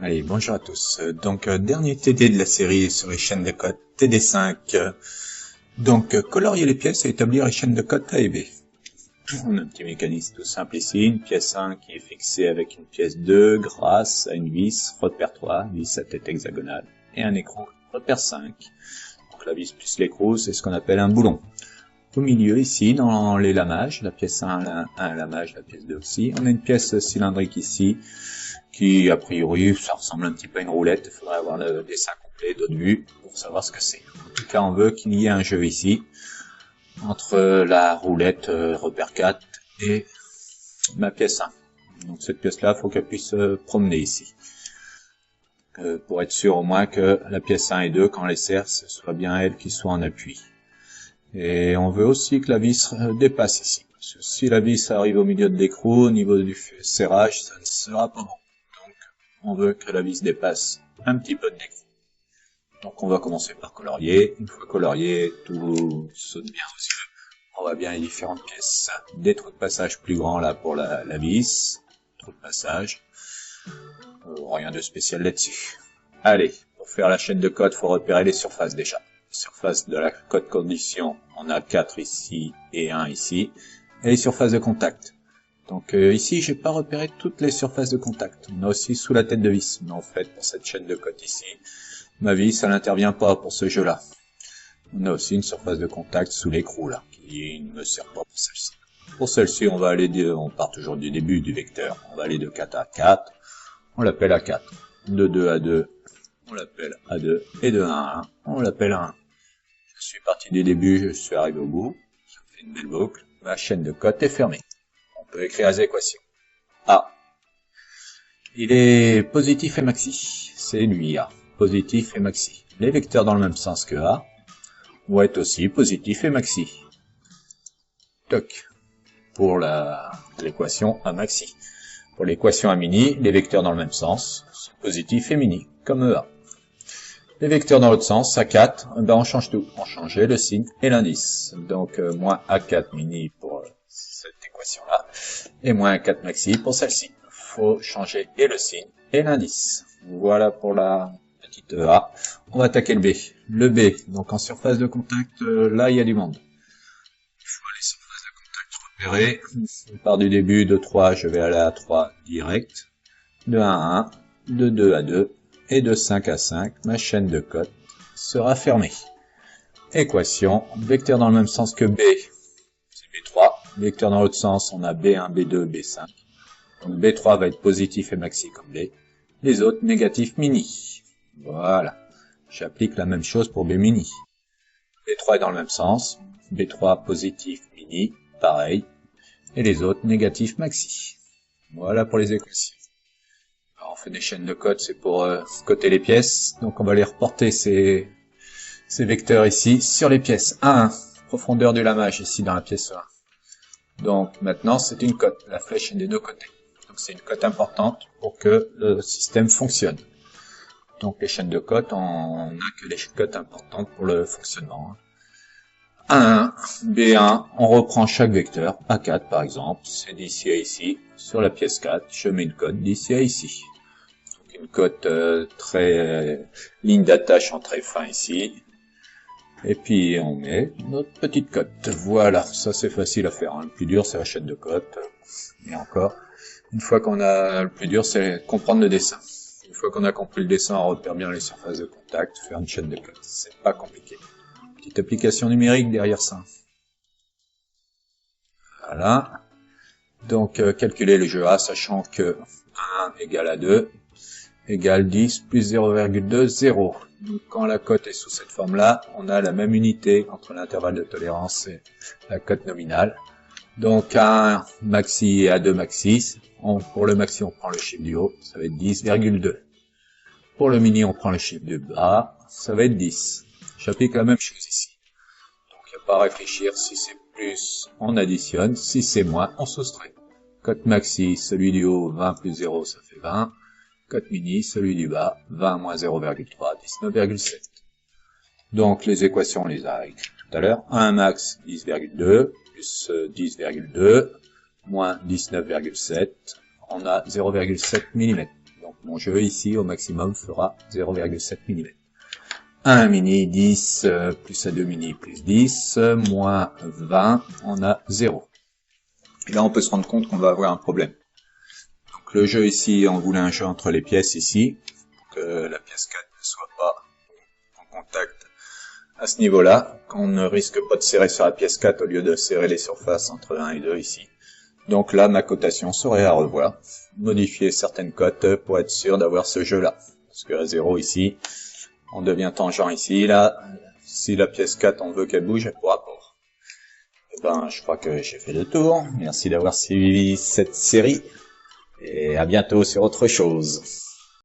Allez, bonjour à tous. Dernier TD de la série sur les chaînes de code TD5. Colorier les pièces et établir les chaînes de code A et B. On a un petit mécanisme tout simple ici, une pièce 1 qui est fixée avec une pièce 2 grâce à une vis, repère 3, vis à tête hexagonale, et un écrou, repère 5. Donc la vis plus l'écrou, c'est ce qu'on appelle un boulon. Au milieu, ici, dans les lamages, la pièce 1 a un lamage, la pièce 2 aussi, on a une pièce cylindrique ici, qui, a priori, ça ressemble un petit peu à une roulette. Il faudrait avoir le dessin complet de vue pour savoir ce que c'est. En tout cas, on veut qu'il y ait un jeu ici, entre la roulette repère 4 et ma pièce 1. Donc cette pièce-là, il faut qu'elle puisse se promener ici. Pour être sûr au moins que la pièce 1 et 2, quand on les serre, ce soit bien elle qui soit en appui. Et on veut aussi que la vis dépasse ici. Parce que si la vis arrive au milieu de l'écrou, au niveau du serrage, ça ne sera pas bon. On veut que la vis dépasse un petit peu de l'écrou. Donc on va commencer par colorier. Une fois colorié, tout saute bien aux yeux. On voit bien les différentes pièces. Des trous de passage plus grands là pour la vis. Trous de passage. Rien de spécial là-dessus. Allez, pour faire la chaîne de code, il faut repérer les surfaces déjà. Surface de la code condition, on a 4 ici et 1 ici. Et les surfaces de contact. Donc ici, j'ai pas repéré toutes les surfaces de contact. On a aussi sous la tête de vis. Mais en fait, pour cette chaîne de code ici, ma vis, elle n'intervient pas pour ce jeu-là. On a aussi une surface de contact sous l'écrou là, qui ne me sert pas pour celle-ci. Pour celle-ci, on part toujours du début du vecteur. On va aller de 4 à 4. On l'appelle A4. De 2 à 2, on l'appelle A2. Et de 1 à 1, on l'appelle A1. Je suis parti du début, je suis arrivé au bout. Ça fait une belle boucle. Ma chaîne de code est fermée. On peut écrire les équations. A. Il est positif et maxi. C'est lui, A. Positif et maxi. Les vecteurs dans le même sens que A vont être aussi positif et maxi. Toc. Pour l'équation A maxi. Pour l'équation A mini, les vecteurs dans le même sens sont positifs et mini, comme EA. Les vecteurs dans l'autre sens, A4, on change tout. On changeait le signe et l'indice. Donc, moins A4 mini pour cette équation-là, et moins A4 maxi pour celle-ci. Faut changer et le signe et l'indice. Voilà pour la petite A. On va attaquer le B. Le B, donc en surface de contact, là, il y a du monde. Il faut les surfaces de contact repérées. On part du début de 3, je vais aller à 3 direct. De 1 à 1, de 2 à 2, et de 5 à 5, ma chaîne de code sera fermée. Équation, vecteur dans le même sens que B, c'est B3. Vecteur dans l'autre sens, on a B1, B2, B5. Donc B3 va être positif et maxi comme B. Les autres, négatif mini. Voilà. J'applique la même chose pour B mini. B3 est dans le même sens. B3 positif mini, pareil. Et les autres, négatif maxi. Voilà pour les équations. Alors on fait des chaînes de code, c'est pour coter les pièces. Donc on va les reporter ces vecteurs ici sur les pièces. 1, profondeur du lamage ici dans la pièce 1. Donc maintenant c'est une cote, la flèche est des deux côtés. Donc c'est une cote importante pour que le système fonctionne. Donc les chaînes de cote, on n'a que les cotes importantes pour le fonctionnement. 1, B1, on reprend chaque vecteur, A4 par exemple, c'est d'ici à ici, sur la pièce 4, je mets une cote d'ici à ici. Donc une cote ligne d'attache en très fin ici, et puis on met notre petite cote. Voilà, ça c'est facile à faire, hein. Le plus dur c'est la chaîne de cote, et encore, une fois qu'on a, le plus dur c'est comprendre le dessin. Une fois qu'on a compris le dessin, on repère bien les surfaces de contact, faire une chaîne de cote, c'est pas compliqué. Petite application numérique derrière ça. Voilà. Donc, calculer le jeu A, sachant que 1 égale à 2 égale 10 plus 0,2, 0. Donc, quand la cote est sous cette forme-là, on a la même unité entre l'intervalle de tolérance et la cote nominale. Donc, A1 maxi et A2 maxi, pour le maxi, on prend le chiffre du haut, ça va être 10,2. Pour le mini, on prend le chiffre du bas, ça va être 10. J'applique la même chose ici. Donc, il n'y a pas à réfléchir. Si c'est plus, on additionne. Si c'est moins, on soustrait. Cote maxi, celui du haut, 20 plus 0, ça fait 20. Cote mini, celui du bas, 20 moins 0,3, 19,7. Donc, les équations, on les a écrites tout à l'heure. 1 max, 10,2, plus 10,2, moins 19,7. On a 0,7 mm. Donc, mon jeu ici au maximum fera 0,7 mm. 1 mini 10 plus A2 mini plus 10 moins 20, on a 0. Et là on peut se rendre compte qu'on va avoir un problème. Donc le jeu ici, on voulait un jeu entre les pièces ici, pour que la pièce 4 ne soit pas en contact à ce niveau-là, qu'on ne risque pas de serrer sur la pièce 4 au lieu de serrer les surfaces entre 1 et 2 ici. Donc là, ma cotation serait à revoir, modifier certaines cotes pour être sûr d'avoir ce jeu-là. Parce que à 0 ici, on devient tangent ici, là, si la pièce 4 on veut qu'elle bouge, elle pourra pas. Et ben, je crois que j'ai fait le tour. Merci d'avoir suivi cette série, et à bientôt sur autre chose.